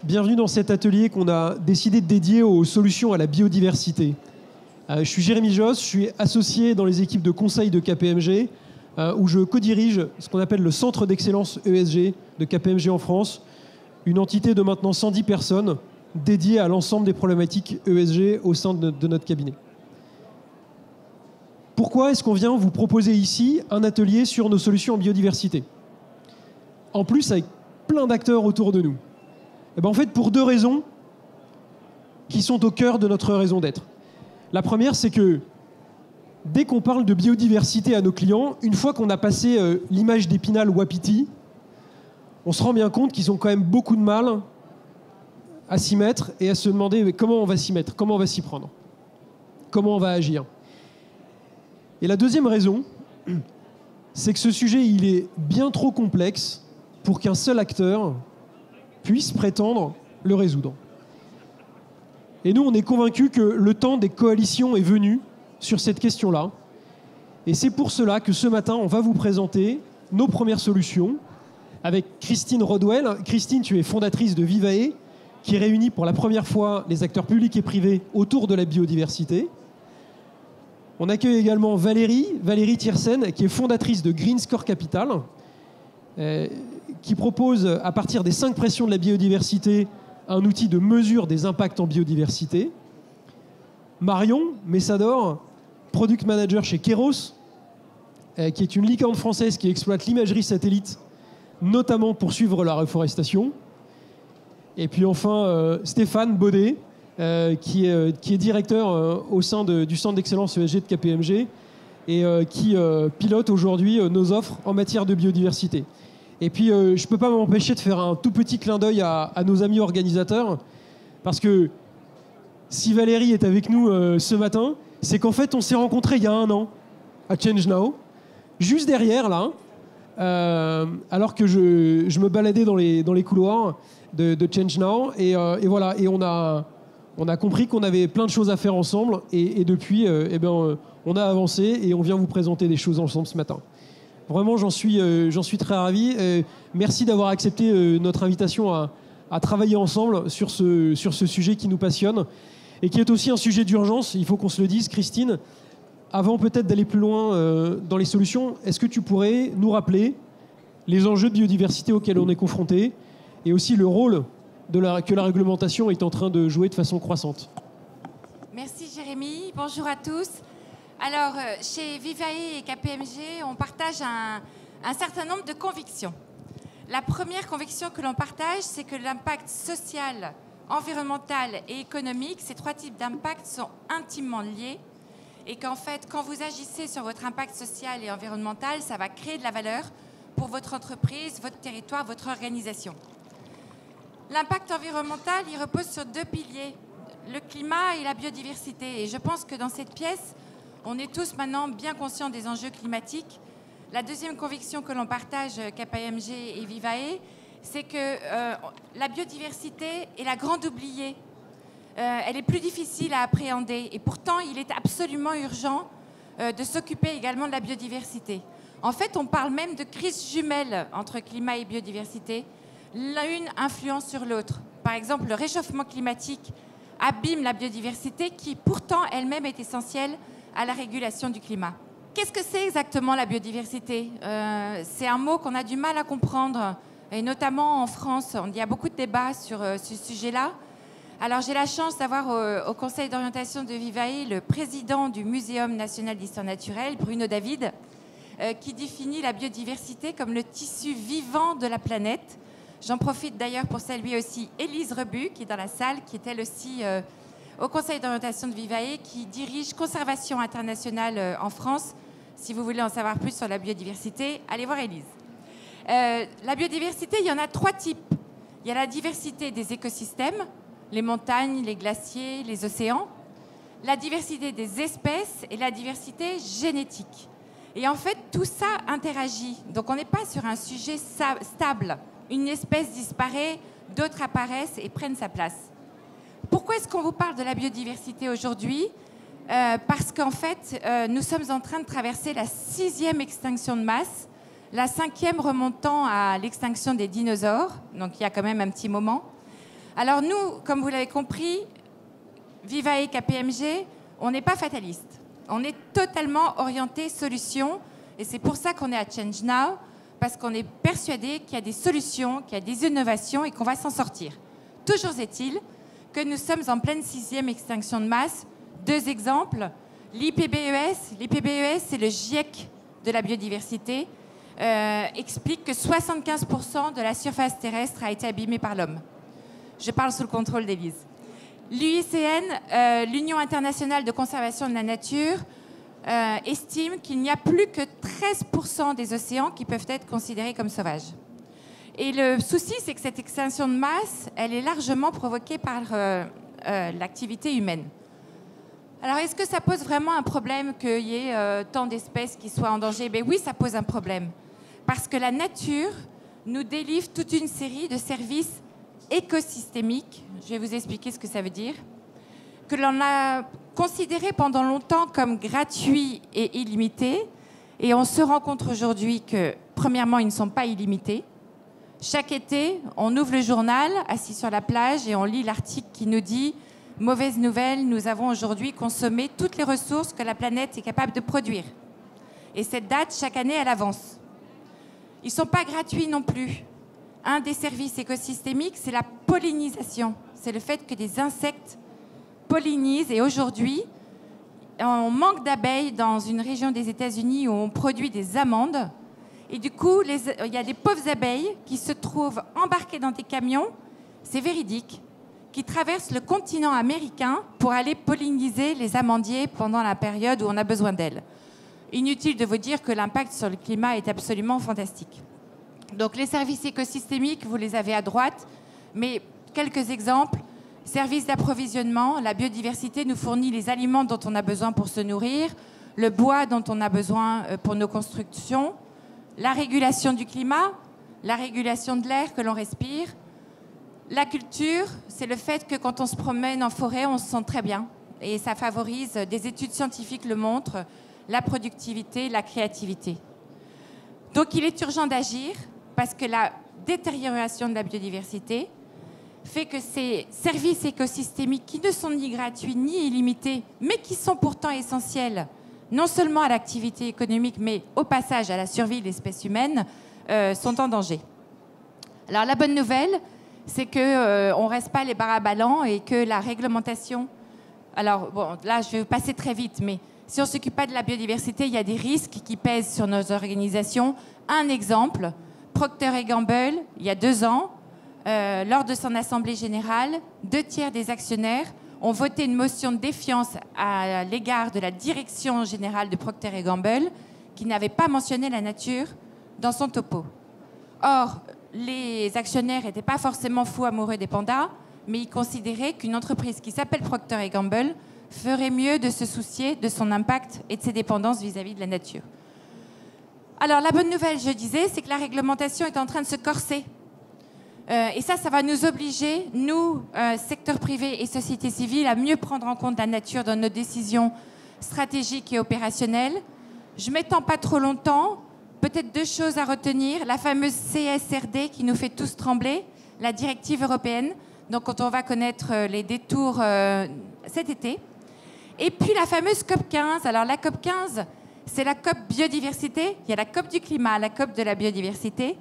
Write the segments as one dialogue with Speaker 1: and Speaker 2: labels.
Speaker 1: Bienvenue dans cet atelier qu'on a décidé de dédier aux solutions à la biodiversité. Je suis Jérémy Josse, je suis associé dans les équipes de conseil de KPMG, où je co-dirige ce qu'on appelle le Centre d'excellence ESG de KPMG en France, une entité de maintenant 110 personnes dédiée à l'ensemble des problématiques ESG au sein de notre cabinet. Pourquoi est-ce qu'on vient vous proposer ici un atelier sur nos solutions en biodiversité? En plus, avec plein d'acteurs autour de nous. Et bien en fait, pour deux raisons qui sont au cœur de notre raison d'être. La première, c'est que dès qu'on parle de biodiversité à nos clients, une fois qu'on a passé l'image d'Épinal Wapiti, on se rend bien compte qu'ils ont quand même beaucoup de mal à s'y mettre et à se demander mais comment on va s'y mettre, comment on va s'y prendre, comment on va agir. Et la deuxième raison, c'est que ce sujet, il est bien trop complexe pour qu'un seul acteur puisse prétendre le résoudre. Et nous, on est convaincus que le temps des coalitions est venu sur cette question-là. Et c'est pour cela que ce matin, on va vous présenter nos premières solutions avec Christine Rodwell. Christine, tu es fondatrice de Vivae, qui réunit pour la première fois les acteurs publics et privés autour de la biodiversité. On accueille également Valérie Thiersen, qui est fondatrice de Green Score Capital, qui propose, à partir des 5 pressions de la biodiversité, un outil de mesure des impacts en biodiversité. Marion Messador, product manager chez Keros, qui est une licorne française qui exploite l'imagerie satellite, notamment pour suivre la reforestation. Et puis enfin, Stéphane Baudet, qui est directeur au sein du Centre d'excellence ESG de KPMG et qui pilote aujourd'hui nos offres en matière de biodiversité. Et puis, je ne peux pas m'empêcher de faire un tout petit clin d'œil à nos amis organisateurs, parce que si Valérie est avec nous ce matin, c'est qu'en fait, on s'est rencontrés il y a 1 an à Change Now, juste derrière, là, alors que je me baladais dans les couloirs de Change Now. Et voilà, et on a compris qu'on avait plein de choses à faire ensemble. Et depuis, on a avancé et on vient vous présenter des choses ensemble ce matin. Vraiment, j'en suis très ravi. Merci d'avoir accepté notre invitation à travailler ensemble sur ce sujet qui nous passionne et qui est aussi un sujet d'urgence. Il faut qu'on se le dise, Christine. Avant peut-être d'aller plus loin dans les solutions, est-ce que tu pourrais nous rappeler les enjeux de biodiversité auxquels on est confronté et aussi le rôle que la réglementation est en train de jouer de façon croissante?
Speaker 2: Merci Jérémy. Bonjour à tous. Alors, chez Vivae et KPMG, on partage un certain nombre de convictions. La première conviction que l'on partage, c'est que l'impact social, environnemental et économique, ces 3 types d'impact sont intimement liés et qu'en fait, quand vous agissez sur votre impact social et environnemental, ça va créer de la valeur pour votre entreprise, votre territoire, votre organisation. L'impact environnemental, il repose sur 2 piliers, le climat et la biodiversité. Et je pense que dans cette pièce, on est tous maintenant bien conscients des enjeux climatiques. La deuxième conviction que l'on partage, KPMG et Vivae, c'est que la biodiversité est la grande oubliée. Elle est plus difficile à appréhender. Et pourtant, il est absolument urgent de s'occuper également de la biodiversité. En fait, on parle même de crise jumelle entre climat et biodiversité. L'une influence sur l'autre. Par exemple, le réchauffement climatique abîme la biodiversité qui, pourtant, elle-même est essentielle à la régulation du climat. Qu'est-ce que c'est exactement la biodiversité? C'est un mot qu'on a du mal à comprendre, et notamment en France. Il y a beaucoup de débats sur ce sujet-là. Alors j'ai la chance d'avoir au conseil d'orientation de Vivae le président du Muséum national d'histoire naturelle, Bruno David, qui définit la biodiversité comme le tissu vivant de la planète. J'en profite d'ailleurs pour saluer aussi Élise Rebu, qui est dans la salle, qui est elle aussi au conseil d'orientation de Vivae, qui dirige Conservation internationale en France. Si vous voulez en savoir plus sur la biodiversité, allez voir Élise. La biodiversité, il y en a 3 types. Il y a la diversité des écosystèmes, les montagnes, les glaciers, les océans, la diversité des espèces et la diversité génétique. Et en fait, tout ça interagit. Donc on n'est pas sur un sujet stable. Une espèce disparaît, d'autres apparaissent et prennent sa place. Pourquoi est-ce qu'on vous parle de la biodiversité aujourd'hui? Parce qu'en fait, nous sommes en train de traverser la 6e extinction de masse, la 5e remontant à l'extinction des dinosaures, donc il y a quand même un petit moment. Alors nous, comme vous l'avez compris, Vivae KPMG, on n'est pas fataliste. On est totalement orienté solution et c'est pour ça qu'on est à Change Now, parce qu'on est persuadé qu'il y a des solutions, qu'il y a des innovations et qu'on va s'en sortir. Toujours est-il que nous sommes en pleine 6e extinction de masse. 2 exemples. L'IPBES, c'est le GIEC de la biodiversité, explique que 75% de la surface terrestre a été abîmée par l'homme. Je parle sous le contrôle d'Élise. L'UICN, l'Union internationale de conservation de la nature, estime qu'il n'y a plus que 13% des océans qui peuvent être considérés comme sauvages. Et le souci, c'est que cette extinction de masse, elle est largement provoquée par l'activité humaine. Alors, est-ce que ça pose vraiment un problème qu'il y ait tant d'espèces qui soient en danger? Ben oui, ça pose un problème. Parce que la nature nous délivre toute une série de services écosystémiques. Je vais vous expliquer ce que ça veut dire. Que l'on a considéré pendant longtemps comme gratuits et illimités. Et on se rend compte aujourd'hui que, premièrement, ils ne sont pas illimités. Chaque été, on ouvre le journal, assis sur la plage, et on lit l'article qui nous dit « Mauvaise nouvelle, nous avons aujourd'hui consommé toutes les ressources que la planète est capable de produire. » Et cette date, chaque année, elle avance. Ils ne sont pas gratuits non plus. Un des services écosystémiques, c'est la pollinisation. C'est le fait que des insectes pollinisent. Et aujourd'hui, on manque d'abeilles dans une région des États-Unis où on produit des amandes. Et du coup, il y a des pauvres abeilles qui se trouvent embarquées dans des camions, c'est véridique, qui traversent le continent américain pour aller polliniser les amandiers pendant la période où on a besoin d'elles. Inutile de vous dire que l'impact sur le climat est absolument fantastique. Donc les services écosystémiques, vous les avez à droite, mais quelques exemples. Services d'approvisionnement, la biodiversité nous fournit les aliments dont on a besoin pour se nourrir, le bois dont on a besoin pour nos constructions, la régulation du climat, la régulation de l'air que l'on respire. La culture, c'est le fait que quand on se promène en forêt, on se sent très bien. Et ça favorise, des études scientifiques le montrent, la productivité, la créativité. Donc il est urgent d'agir parce que la détérioration de la biodiversité fait que ces services écosystémiques qui ne sont ni gratuits ni illimités, mais qui sont pourtant essentiels, non seulement à l'activité économique, mais au passage à la survie de l'espèce humaine, sont en danger. Alors la bonne nouvelle, c'est qu'on ne reste pas les bras ballants et que la réglementation... Alors bon, là je vais passer très vite, mais si on ne s'occupe pas de la biodiversité, il y a des risques qui pèsent sur nos organisations. Un exemple, Procter & Gamble, il y a 2 ans, lors de son assemblée générale, 2/3 des actionnaires ont voté une motion de défiance à l'égard de la direction générale de Procter & Gamble qui n'avait pas mentionné la nature dans son topo. Or, les actionnaires n'étaient pas forcément fous amoureux des pandas, mais ils considéraient qu'une entreprise qui s'appelle Procter & Gamble ferait mieux de se soucier de son impact et de ses dépendances vis-à-vis de la nature. Alors, la bonne nouvelle, je disais, c'est que la réglementation est en train de se corser. Et ça va nous obliger, nous, secteur privé et société civile, à mieux prendre en compte la nature dans nos décisions stratégiques et opérationnelles. Je ne m'étends pas trop longtemps. Peut-être 2 choses à retenir. La fameuse CSRD qui nous fait tous trembler, la directive européenne, donc quand on va connaître les détours cet été. Et puis la fameuse COP15. Alors la COP15, c'est la COP biodiversité. Il y a la COP du climat, la COP de la biodiversité.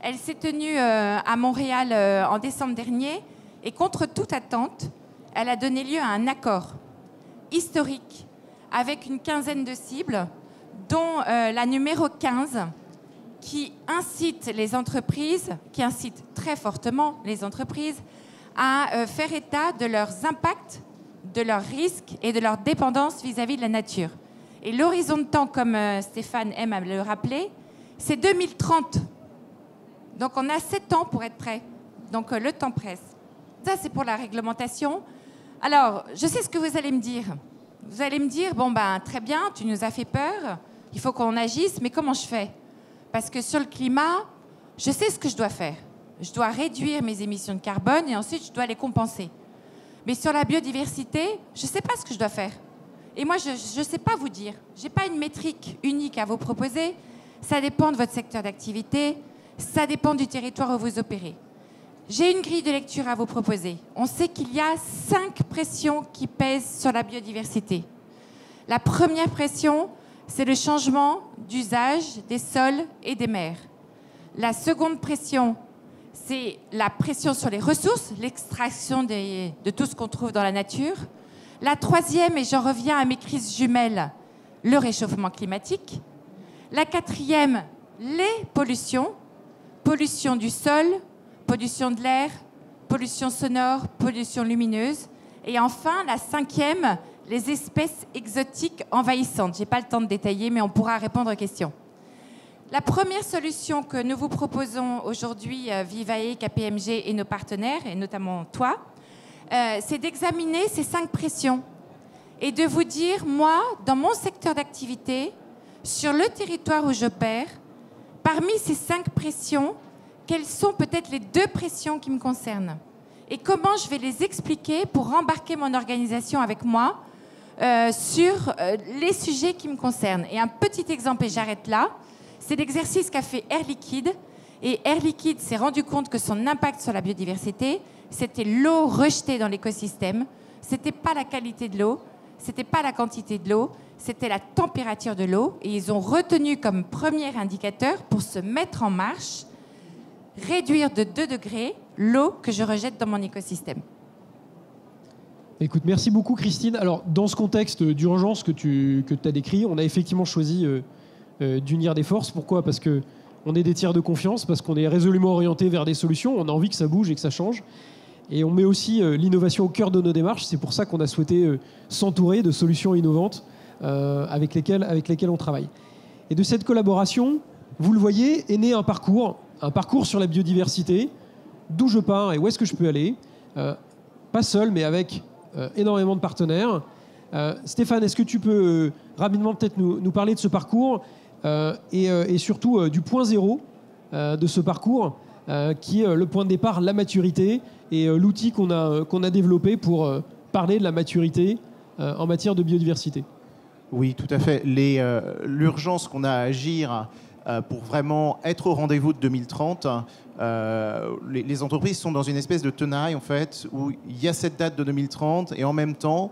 Speaker 2: Elle s'est tenue à Montréal en décembre dernier et contre toute attente, elle a donné lieu à un accord historique avec une quinzaine de cibles, dont la numéro 15, qui incite les entreprises, qui incite très fortement les entreprises à faire état de leurs impacts, de leurs risques et de leur dépendance vis-à-vis de la nature. Et l'horizon de temps, comme Stéphane aime à le rappeler, c'est 2030. Donc on a 7 ans pour être prêt. Donc le temps presse. Ça, c'est pour la réglementation. Alors, je sais ce que vous allez me dire. Vous allez me dire, bon ben très bien, tu nous as fait peur, il faut qu'on agisse, mais comment je fais? Parce que sur le climat, je sais ce que je dois faire. Je dois réduire mes émissions de carbone et ensuite je dois les compenser. Mais sur la biodiversité, je ne sais pas ce que je dois faire. Et moi, je ne sais pas vous dire. Je n'ai pas une métrique unique à vous proposer. Ça dépend de votre secteur d'activité. Ça dépend du territoire où vous opérez. J'ai une grille de lecture à vous proposer. On sait qu'il y a 5 pressions qui pèsent sur la biodiversité. La première pression, c'est le changement d'usage des sols et des mers. La seconde pression, c'est la pression sur les ressources, l'extraction de tout ce qu'on trouve dans la nature. La troisième, et j'en reviens à mes crises jumelles, le réchauffement climatique. La quatrième, les pollutions. Pollution du sol, pollution de l'air, pollution sonore, pollution lumineuse. Et enfin, la cinquième, les espèces exotiques envahissantes. Je n'ai pas le temps de détailler, mais on pourra répondre aux questions. La première solution que nous vous proposons aujourd'hui, Vivae, KPMG et nos partenaires, et notamment toi, c'est d'examiner ces 5 pressions et de vous dire, moi, dans mon secteur d'activité, sur le territoire où j'opère, parmi ces 5 pressions, quelles sont peut-être les 2 pressions qui me concernent et comment je vais les expliquer pour embarquer mon organisation avec moi sur les sujets qui me concernent. Et un petit exemple, et j'arrête là, c'est l'exercice qu'a fait Air Liquide. Et Air Liquide s'est rendu compte que son impact sur la biodiversité, c'était l'eau rejetée dans l'écosystème. Ce n'était pas la qualité de l'eau, ce n'était pas la quantité de l'eau, c'était la température de l'eau. Et ils ont retenu comme premier indicateur pour se mettre en marche, réduire de 2 degrés l'eau que je rejette dans mon écosystème.
Speaker 1: Écoute, merci beaucoup Christine. Alors, dans ce contexte d'urgence que tu as décrit, on a effectivement choisi d'unir des forces. Pourquoi ? Parce qu'on est des tiers de confiance, parce qu'on est résolument orienté vers des solutions, on a envie que ça bouge et que ça change. Et on met aussi l'innovation au cœur de nos démarches. C'est pour ça qu'on a souhaité s'entourer de solutions innovantes avec lesquelles on travaille. Et de cette collaboration, vous le voyez, est né un parcours sur la biodiversité, d'où je pars et où est-ce que je peux aller. Pas seul, mais avec énormément de partenaires. Stéphane, est-ce que tu peux rapidement peut-être nous parler de ce parcours et surtout du point zéro de ce parcours qui est le point de départ, la maturité et l'outil qu'on a développé pour parler de la maturité en matière de biodiversité.
Speaker 3: Oui, tout à fait. L'urgence qu'on a à agir pour vraiment être au rendez-vous de 2030, les entreprises sont dans une espèce de tenaille en fait, où il y a cette date de 2030 et en même temps,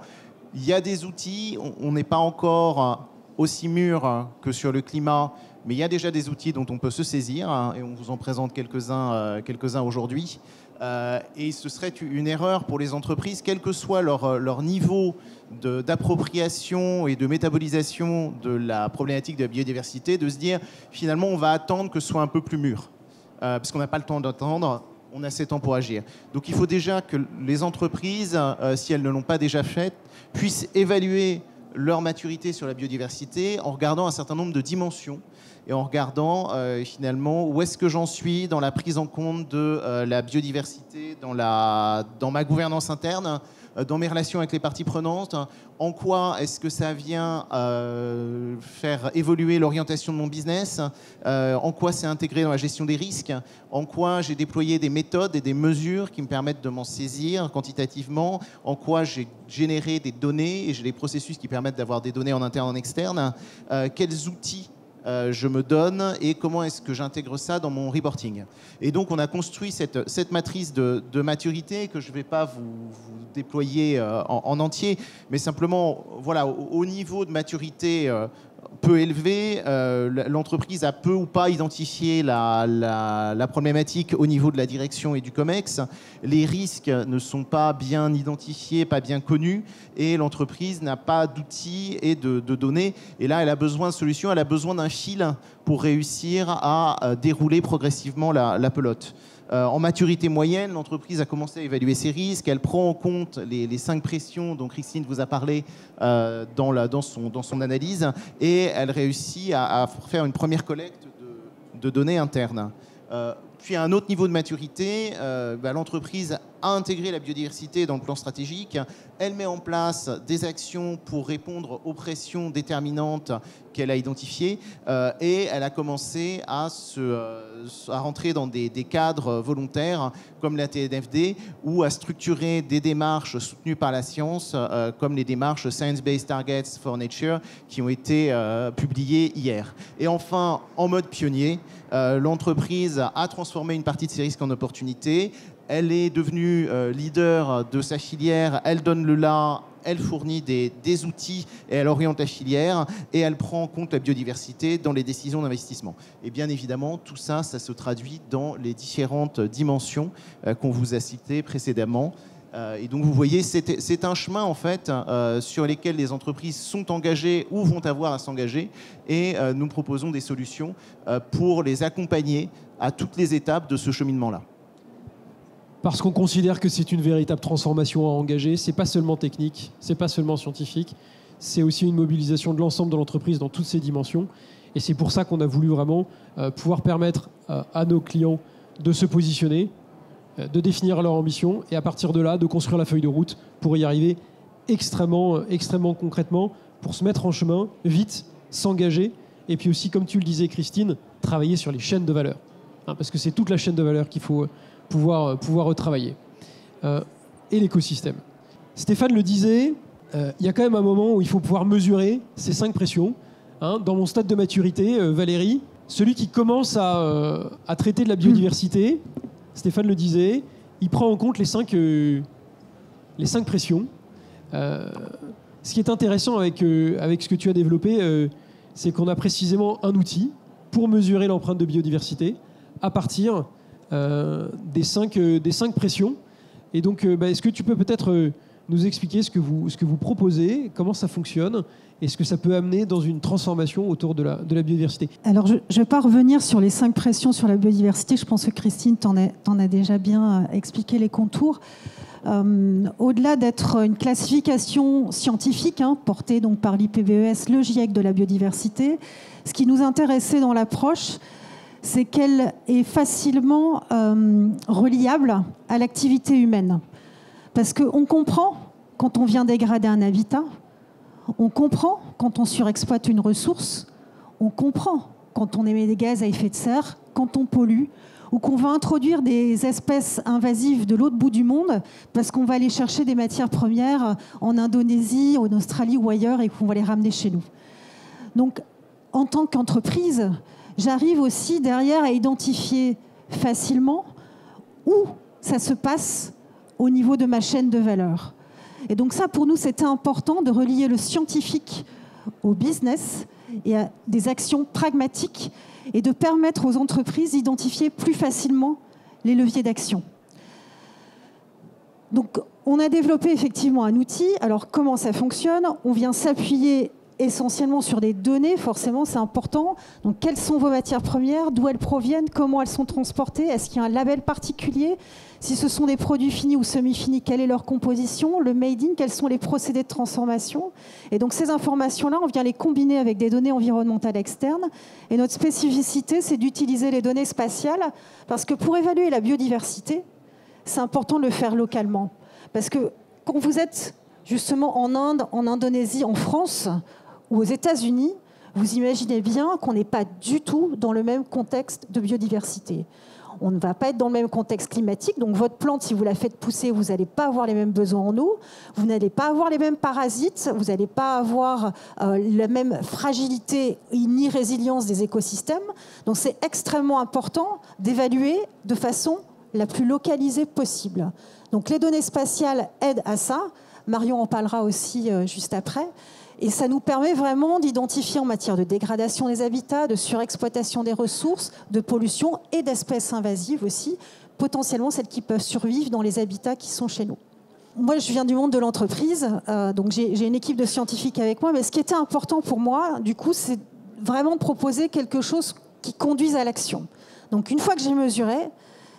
Speaker 3: il y a des outils, on n'est pas encore aussi mûr que sur le climat, mais il y a déjà des outils dont on peut se saisir et on vous en présente quelques-uns aujourd'hui. Et ce serait une erreur pour les entreprises, quel que soit leur niveau d'appropriation et de métabolisation de la problématique de la biodiversité, de se dire finalement on va attendre que ce soit un peu plus mûr. Parce qu'on n'a pas le temps d'attendre, on a 7 ans pour agir. Donc il faut déjà que les entreprises, si elles ne l'ont pas déjà fait, puissent évaluer leur maturité sur la biodiversité en regardant un certain nombre de dimensions et en regardant finalement où est-ce que j'en suis dans la prise en compte de la biodiversité, dans ma gouvernance interne, dans mes relations avec les parties prenantes, en quoi est-ce que ça vient faire évoluer l'orientation de mon business, en quoi c'est intégré dans la gestion des risques, en quoi j'ai déployé des méthodes et des mesures qui me permettent de m'en saisir quantitativement, en quoi j'ai généré des données et j'ai des processus qui permettent d'avoir des données en interne et en externe, quels outils je me donne et comment est-ce que j'intègre ça dans mon reporting. Et donc on a construit cette matrice de maturité que je ne vais pas vous déployer en entier, mais simplement voilà, au niveau de maturité peu élevé, l'entreprise a peu ou pas identifié la problématique au niveau de la direction et du COMEX. Les risques ne sont pas bien identifiés, pas bien connus, et l'entreprise n'a pas d'outils et de données. Et là, elle a besoin de solutions, elle a besoin d'un fil pour réussir à dérouler progressivement la pelote. En maturité moyenne, l'entreprise a commencé à évaluer ses risques. Elle prend en compte les 5 pressions dont Christine vous a parlé dans son analyse, et elle réussit à faire une première collecte de données internes. Puis à un autre niveau de maturité, l'entreprise a intégré la biodiversité dans le plan stratégique. Elle met en place des actions pour répondre aux pressions déterminantes qu'elle a identifiées et elle a commencé à rentrer dans des cadres volontaires comme la TNFD ou à structurer des démarches soutenues par la science comme les démarches Science-Based Targets for Nature qui ont été publiées hier. Et enfin, en mode pionnier, l'entreprise a transformé une partie de ses risques en opportunités. elle est devenue leader de sa filière, elle donne le là, elle fournit des outils et elle oriente la filière et elle prend en compte la biodiversité dans les décisions d'investissement. Et bien évidemment, tout ça, ça se traduit dans les différentes dimensions qu'on vous a citées précédemment. Et donc vous voyez, c'est un chemin en fait sur lesquels les entreprises sont engagées ou vont avoir à s'engager, et nous proposons des solutions pour les accompagner à toutes les étapes de ce cheminement-là.
Speaker 1: Parce qu'on considère que c'est une véritable transformation à engager. C'est pas seulement technique, c'est pas seulement scientifique, c'est aussi une mobilisation de l'ensemble de l'entreprise dans toutes ses dimensions. Et c'est pour ça qu'on a voulu vraiment pouvoir permettre à nos clients de se positionner, de définir leur ambition et à partir de là, de construire la feuille de route pour y arriver extrêmement concrètement, pour se mettre en chemin vite, s'engager et puis aussi, comme tu le disais Christine, travailler sur les chaînes de valeur. Parce que c'est toute la chaîne de valeur qu'il faut pouvoir retravailler. Et l'écosystème. Stéphane le disait, il y a quand même un moment où il faut pouvoir mesurer ces 5 pressions. Dans mon stade de maturité, Valérie, celui qui commence à traiter de la biodiversité, Stéphane le disait, il prend en compte les 5 pressions. Ce qui est intéressant avec ce que tu as développé, c'est qu'on a précisément un outil pour mesurer l'empreinte de biodiversité à partir des 5 pressions. Et donc, est-ce que tu peux peut-être nous expliquer ce que vous proposez, comment ça fonctionne et ce que ça peut amener dans une transformation autour de la biodiversité?
Speaker 4: Alors, je ne vais pas revenir sur les 5 pressions sur la biodiversité. Je pense que Christine t'en a déjà bien expliqué les contours. Au-delà d'être une classification scientifique, portée donc par l'IPBES, le GIEC de la biodiversité, ce qui nous intéressait dans l'approche, c'est qu'elle est facilement reliable à l'activité humaine. Parce qu'on comprend quand on vient dégrader un habitat, on comprend quand on surexploite une ressource, on comprend quand on émet des gaz à effet de serre, quand on pollue, ou qu'on va introduire des espèces invasives de l'autre bout du monde parce qu'on va aller chercher des matières premières en Indonésie, en Australie ou ailleurs et qu'on va les ramener chez nous. Donc, en tant qu'entreprise, j'arrive aussi derrière à identifier facilement où ça se passe au niveau de ma chaîne de valeur. Et donc ça, pour nous, c'était important de relier le scientifique au business et à des actions pragmatiques et de permettre aux entreprises d'identifier plus facilement les leviers d'action. Donc, on a développé effectivement un outil. Alors, comment ça fonctionne? On vient s'appuyer essentiellement sur des données, forcément, c'est important. Donc, quelles sont vos matières premières? D'où elles proviennent? Comment elles sont transportées? Est-ce qu'il y a un label particulier? Si ce sont des produits finis ou semi-finis, quelle est leur composition? Le made in, quels sont les procédés de transformation? Et donc, ces informations-là, on vient les combiner avec des données environnementales externes. Et notre spécificité, c'est d'utiliser les données spatiales, parce que pour évaluer la biodiversité, c'est important de le faire localement. Parce que quand vous êtes justement en Inde, en Indonésie, en France ou aux États-Unis, vous imaginez bien qu'on n'est pas du tout dans le même contexte de biodiversité. On ne va pas être dans le même contexte climatique. Donc votre plante, si vous la faites pousser, vous n'allez pas avoir les mêmes besoins en eau, vous n'allez pas avoir les mêmes parasites, vous n'allez pas avoir la même fragilité ni résilience des écosystèmes. Donc c'est extrêmement important d'évaluer de façon la plus localisée possible. Donc les données spatiales aident à ça. Marion en parlera aussi juste après. Et ça nous permet vraiment d'identifier en matière de dégradation des habitats, de surexploitation des ressources, de pollution et d'espèces invasives aussi, potentiellement celles qui peuvent survivre dans les habitats qui sont chez nous. Moi, je viens du monde de l'entreprise, donc j'ai une équipe de scientifiques avec moi, mais ce qui était important pour moi, du coup, c'est vraiment de proposer quelque chose qui conduise à l'action. Donc une fois que j'ai mesuré,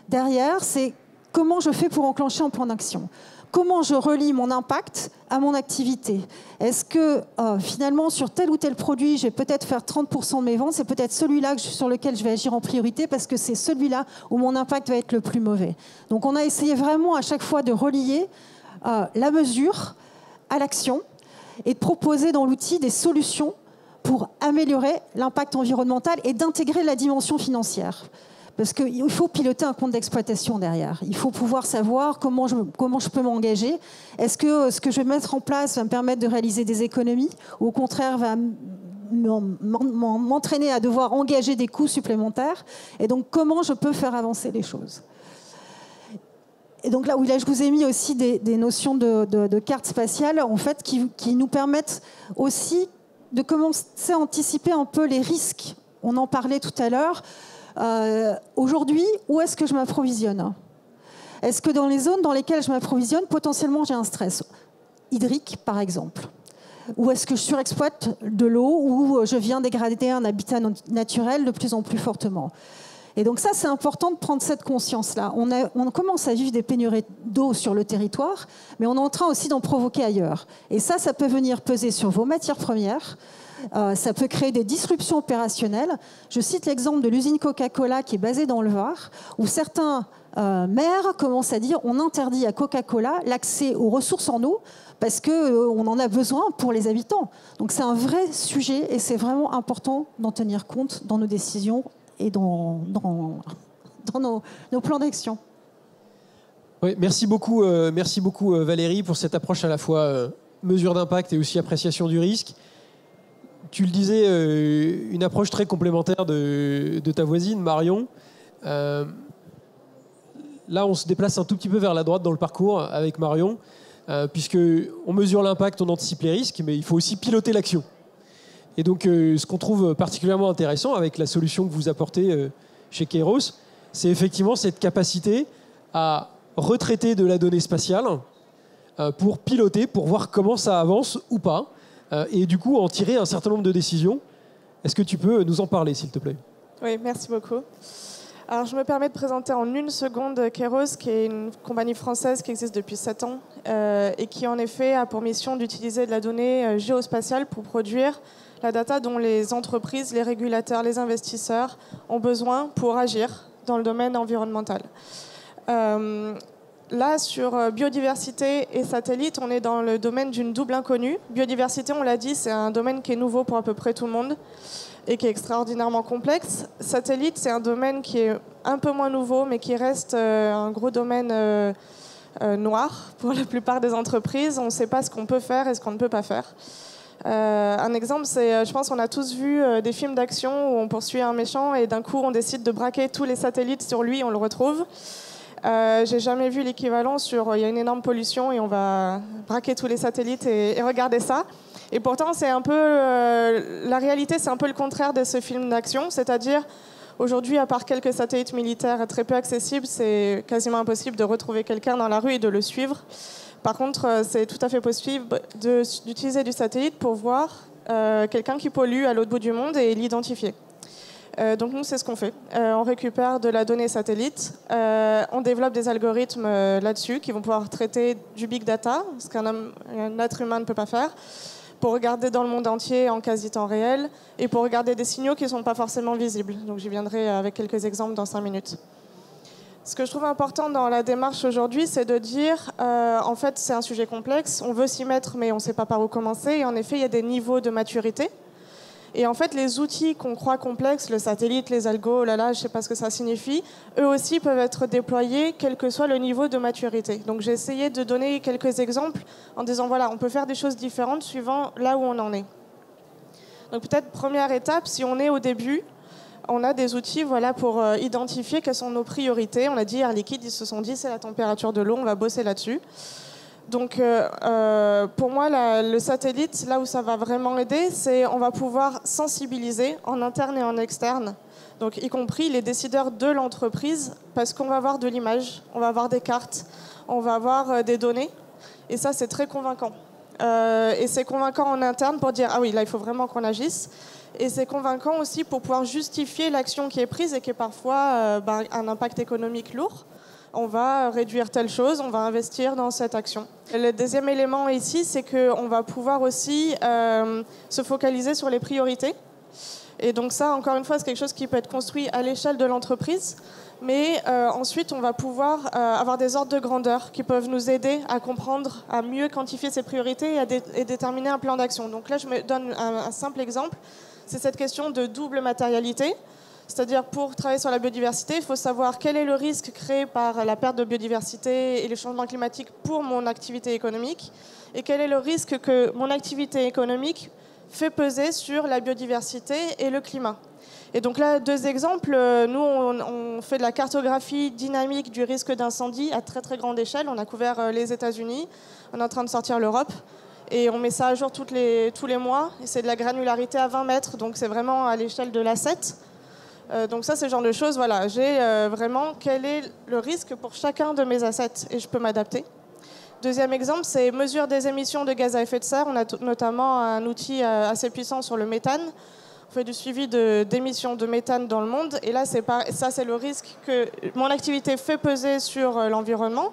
Speaker 4: derrière, c'est comment je fais pour enclencher un plan d'action. Comment je relie mon impact à mon activité? Est-ce que finalement, sur tel ou tel produit, je vais peut-être faire 30% de mes ventes, c'est peut-être celui-là sur lequel je vais agir en priorité parce que c'est celui-là où mon impact va être le plus mauvais. Donc on a essayé vraiment à chaque fois de relier la mesure à l'action et de proposer dans l'outil des solutions pour améliorer l'impact environnemental et d'intégrer la dimension financière. Parce qu'il faut piloter un compte d'exploitation derrière. Il faut pouvoir savoir comment je peux m'engager. Est-ce que ce que je vais mettre en place va me permettre de réaliser des économies ou au contraire va m'entraîner à devoir engager des coûts supplémentaires? Et donc, comment je peux faire avancer les choses? Et donc là, je vous ai mis aussi des notions de carte spatiale, en fait, qui nous permettent aussi de commencer à anticiper un peu les risques. On en parlait tout à l'heure. Aujourd'hui, où est-ce que je m'approvisionne ? Est-ce que dans les zones dans lesquelles je m'approvisionne, potentiellement j'ai un stress hydrique, par exemple ? Ou est-ce que je surexploite de l'eau, ou je viens dégrader un habitat naturel de plus en plus fortement ? Et donc ça, c'est important de prendre cette conscience-là. On commence à vivre des pénuries d'eau sur le territoire, mais on est en train aussi d'en provoquer ailleurs. Et ça peut venir peser sur vos matières premières. Ça peut créer des disruptions opérationnelles. Je cite l'exemple de l'usine Coca-Cola qui est basée dans le Var, où certains maires commencent à dire on interdit à Coca-Cola l'accès aux ressources en eau parce qu'on en a besoin pour les habitants. Donc c'est un vrai sujet et c'est vraiment important d'en tenir compte dans nos décisions et dans nos plans d'action.
Speaker 1: Oui, merci beaucoup Valérie pour cette approche à la fois mesure d'impact et aussi appréciation du risque. Tu le disais, une approche très complémentaire de ta voisine Marion. Là, on se déplace un tout petit peu vers la droite dans le parcours avec Marion, puisqu'on mesure l'impact, on anticipe les risques, mais il faut aussi piloter l'action. Et donc, ce qu'on trouve particulièrement intéressant avec la solution que vous apportez chez Kairos, c'est effectivement cette capacité à retraiter de la donnée spatiale pour piloter, pour voir comment ça avance ou pas, et du coup en tirer un certain nombre de décisions. Est-ce que tu peux nous en parler, s'il te plaît ?
Speaker 5: Oui, merci beaucoup. Alors, je me permets de présenter en une seconde Kairos, qui est une compagnie française qui existe depuis 7 ans et qui, en effet, a pour mission d'utiliser de la donnée géospatiale pour produire la data dont les entreprises, les régulateurs, les investisseurs ont besoin pour agir dans le domaine environnemental. Là, sur biodiversité et satellite, on est dans le domaine d'une double inconnue. Biodiversité, on l'a dit, c'est un domaine qui est nouveau pour à peu près tout le monde et qui est extraordinairement complexe. Satellite, c'est un domaine qui est un peu moins nouveau, mais qui reste un gros domaine noir pour la plupart des entreprises. On ne sait pas ce qu'on peut faire et ce qu'on ne peut pas faire. Un exemple, c'est, je pense qu'on a tous vu des films d'action où on poursuit un méchant et d'un coup on décide de braquer tous les satellites sur lui, on le retrouve. J'ai jamais vu l'équivalent sur il y a une énorme pollution et on va braquer tous les satellites et regarder ça. Et pourtant, c'est un peu la réalité, c'est un peu le contraire de ce film d'action, c'est-à-dire aujourd'hui, à part quelques satellites militaires très peu accessibles, c'est quasiment impossible de retrouver quelqu'un dans la rue et de le suivre. Par contre, c'est tout à fait possible d'utiliser du satellite pour voir quelqu'un qui pollue à l'autre bout du monde et l'identifier. Donc nous, c'est ce qu'on fait. On récupère de la donnée satellite, on développe des algorithmes là-dessus qui vont pouvoir traiter du big data, ce qu'un être humain ne peut pas faire, pour regarder dans le monde entier en quasi-temps réel et pour regarder des signaux qui ne sont pas forcément visibles. Donc j'y viendrai avec quelques exemples dans 5 minutes. Ce que je trouve important dans la démarche aujourd'hui, c'est de dire, en fait, c'est un sujet complexe, on veut s'y mettre, mais on ne sait pas par où commencer. Et en effet, il y a des niveaux de maturité. Et en fait, les outils qu'on croit complexes, le satellite, les algos, je ne sais pas ce que ça signifie, eux aussi peuvent être déployés, quel que soit le niveau de maturité. Donc j'ai essayé de donner quelques exemples en disant, voilà, on peut faire des choses différentes suivant là où on en est. Donc peut-être première étape, si on est au début, on a des outils pour identifier quelles sont nos priorités. On a dit Air Liquide, ils se sont dit c'est la température de l'eau, on va bosser là-dessus. Donc pour moi, le satellite, là où ça va vraiment aider, c'est on va pouvoir sensibiliser en interne et en externe, donc y compris les décideurs de l'entreprise, parce qu'on va avoir de l'image, on va avoir des cartes, on va avoir des données, et ça c'est très convaincant. Et c'est convaincant en interne pour dire ah oui, là il faut vraiment qu'on agisse. Et c'est convaincant aussi pour pouvoir justifier l'action qui est prise et qui est parfois un impact économique lourd. On va réduire telle chose, on va investir dans cette action. Et le deuxième élément ici, c'est qu'on va pouvoir aussi se focaliser sur les priorités. Et donc ça, encore une fois, c'est quelque chose qui peut être construit à l'échelle de l'entreprise. Mais ensuite, on va pouvoir avoir des ordres de grandeur qui peuvent nous aider à comprendre, à mieux quantifier ces priorités et déterminer un plan d'action. Donc là, je me donne un simple exemple. C'est cette question de double matérialité. C'est-à-dire, pour travailler sur la biodiversité, il faut savoir quel est le risque créé par la perte de biodiversité et les changements climatiques pour mon activité économique, et quel est le risque que mon activité économique fait peser sur la biodiversité et le climat. Et donc là, 2 exemples. Nous, on fait de la cartographie dynamique du risque d'incendie à très très grande échelle. On a couvert les États-Unis, on est en train de sortir l'Europe. Et on met ça à jour tous les mois. Et c'est de la granularité à 20 mètres, donc c'est vraiment à l'échelle de l'asset. Donc ça, c'est le genre de choses, voilà. J'ai vraiment quel est le risque pour chacun de mes assets et je peux m'adapter. Deuxième exemple, c'est mesure des émissions de gaz à effet de serre. On a notamment un outil assez puissant sur le méthane. On fait du suivi d'émissions de méthane dans le monde. Et là, ça, c'est le risque que mon activité fait peser sur l'environnement.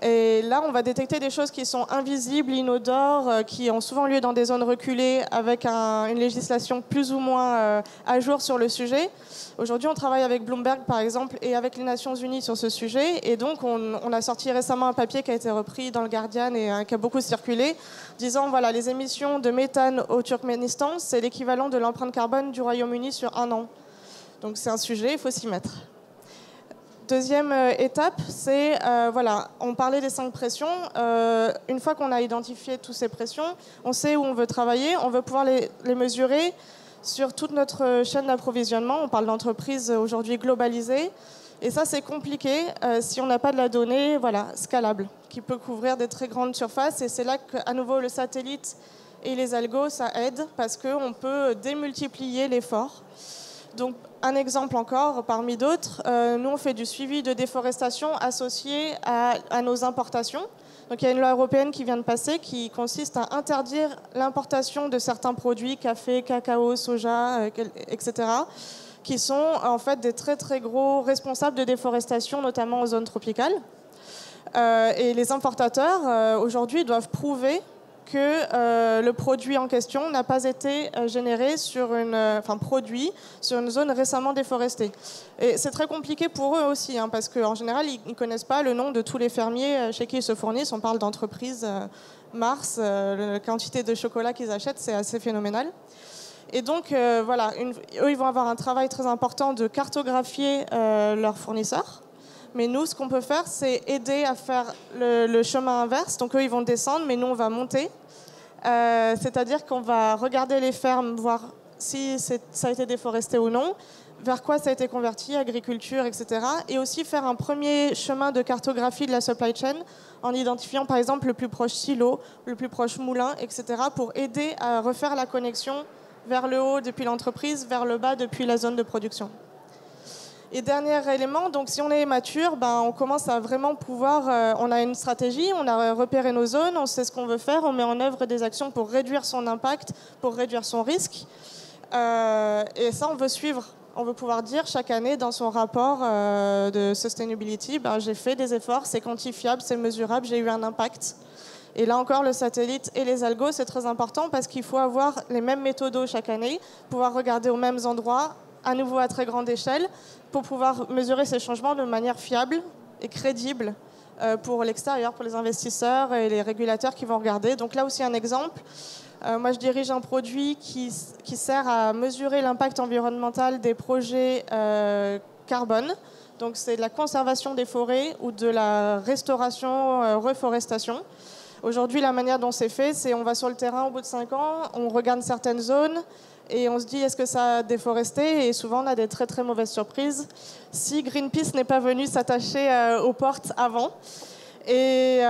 Speaker 5: Et là, on va détecter des choses qui sont invisibles, inodores, qui ont souvent lieu dans des zones reculées avec une législation plus ou moins à jour sur le sujet. Aujourd'hui, on travaille avec Bloomberg, par exemple, et avec les Nations Unies sur ce sujet. Et donc, on a sorti récemment un papier qui a été repris dans le Guardian et qui a beaucoup circulé, disant, voilà, les émissions de méthane au Turkménistan, c'est l'équivalent de l'empreinte carbone du Royaume-Uni sur 1 an. Donc, c'est un sujet, il faut s'y mettre. Deuxième étape, c'est, voilà, on parlait des 5 pressions. Une fois qu'on a identifié toutes ces pressions, on sait où on veut travailler, on veut pouvoir les mesurer sur toute notre chaîne d'approvisionnement. On parle d'entreprises aujourd'hui globalisées. Et ça, c'est compliqué si on n'a pas de la donnée scalable, qui peut couvrir des très grandes surfaces. Et c'est là qu'à nouveau, le satellite et les algos, ça aide, parce qu'on peut démultiplier l'effort. Donc, un exemple encore parmi d'autres, nous on fait du suivi de déforestation associé à nos importations. Donc il y a une loi européenne qui vient de passer qui consiste à interdire l'importation de certains produits, café, cacao, soja, etc., qui sont en fait des très très gros responsables de déforestation, notamment en zone tropicale. Et les importateurs aujourd'hui doivent prouver que le produit en question n'a pas été généré produit sur une zone récemment déforestée. Et c'est très compliqué pour eux aussi, parce qu'en général, ils ne connaissent pas le nom de tous les fermiers chez qui ils se fournissent. On parle d'entreprises Mars, la quantité de chocolat qu'ils achètent, c'est assez phénoménal. Et donc, eux, ils vont avoir un travail très important de cartographier leurs fournisseurs. Mais nous, ce qu'on peut faire, c'est aider à faire le chemin inverse. Donc eux, ils vont descendre, mais nous, on va monter. C'est-à-dire qu'on va regarder les fermes, voir si ça a été déforesté ou non, vers quoi ça a été converti, agriculture, etc. Et aussi faire un premier chemin de cartographie de la supply chain en identifiant, par exemple, le plus proche silo, le plus proche moulin, etc. pour aider à refaire la connexion vers le haut depuis l'entreprise, vers le bas depuis la zone de production. Et dernier élément, donc si on est mature, on commence à vraiment pouvoir, on a une stratégie, on a repéré nos zones, on sait ce qu'on veut faire, on met en œuvre des actions pour réduire son impact, pour réduire son risque. Et ça, on veut suivre. On veut pouvoir dire chaque année dans son rapport de sustainability, j'ai fait des efforts, c'est quantifiable, c'est mesurable, j'ai eu un impact. Et là encore, le satellite et les algos, c'est très important parce qu'il faut avoir les mêmes méthodos chaque année, pouvoir regarder aux mêmes endroits, à nouveau à très grande échelle, pour pouvoir mesurer ces changements de manière fiable et crédible pour l'extérieur, pour les investisseurs et les régulateurs qui vont regarder. Donc là aussi un exemple. Moi, je dirige un produit qui sert à mesurer l'impact environnemental des projets carbone. Donc c'est de la conservation des forêts ou de la restauration, reforestation. Aujourd'hui, la manière dont c'est fait, c'est on va sur le terrain au bout de 5 ans, on regarde certaines zones, et on se dit, est-ce que ça a déforesté? Et souvent, on a des très, très mauvaises surprises. Si Greenpeace n'est pas venu s'attacher aux portes avant. Et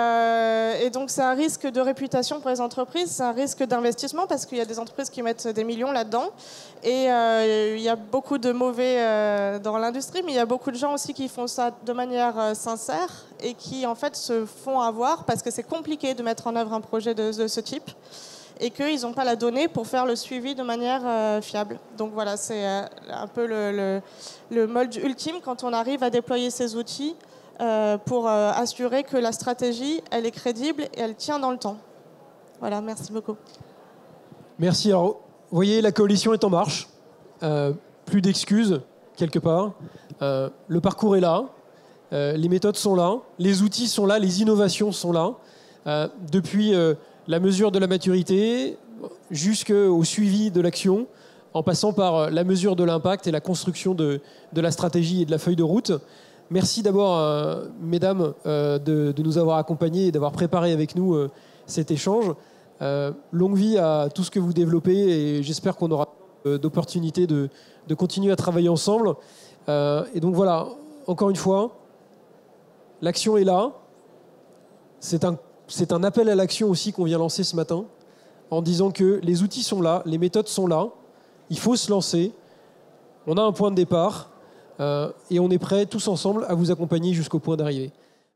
Speaker 5: donc, c'est un risque de réputation pour les entreprises. C'est un risque d'investissement parce qu'il y a des entreprises qui mettent des millions là-dedans. Et il y a beaucoup de mauvais dans l'industrie, mais il y a beaucoup de gens aussi qui font ça de manière sincère et qui, en fait, se font avoir parce que c'est compliqué de mettre en œuvre un projet de ce type. Et qu'ils n'ont pas la donnée pour faire le suivi de manière fiable. Donc voilà, c'est un peu le mode ultime quand on arrive à déployer ces outils pour assurer que la stratégie, elle est crédible et elle tient dans le temps. Voilà, merci beaucoup.
Speaker 1: Merci. Alors, vous voyez, la coalition est en marche. Plus d'excuses, quelque part. Le parcours est là. Les méthodes sont là. Les outils sont là. Les innovations sont là. Depuis... la mesure de la maturité jusqu'au suivi de l'action, en passant par la mesure de l'impact et la construction de la stratégie et de la feuille de route. Merci d'abord, mesdames, de nous avoir accompagnés et d'avoir préparé avec nous cet échange. Longue vie à tout ce que vous développez et j'espère qu'on aura d'opportunités de continuer à travailler ensemble. Et donc voilà, encore une fois, l'action est là. C'est un appel à l'action aussi qu'on vient lancer ce matin, en disant que les outils sont là, les méthodes sont là, il faut se lancer. On a un point de départ et on est prêts tous ensemble à vous accompagner jusqu'au point d'arrivée.